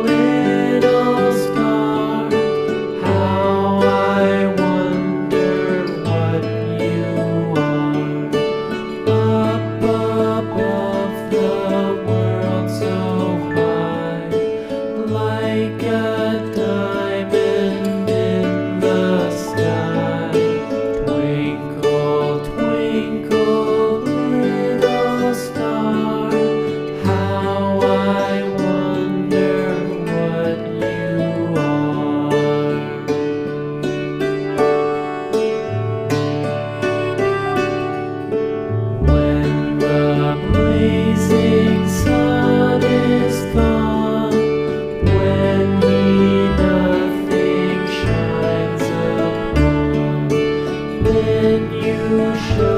little star, how I wonder what you are. Up above the world so high, like a diamond in the sky. Twinkle, twinkle, little star, how I wonder what you are. When the blazing sun is gone, when he nothing shines upon, then you show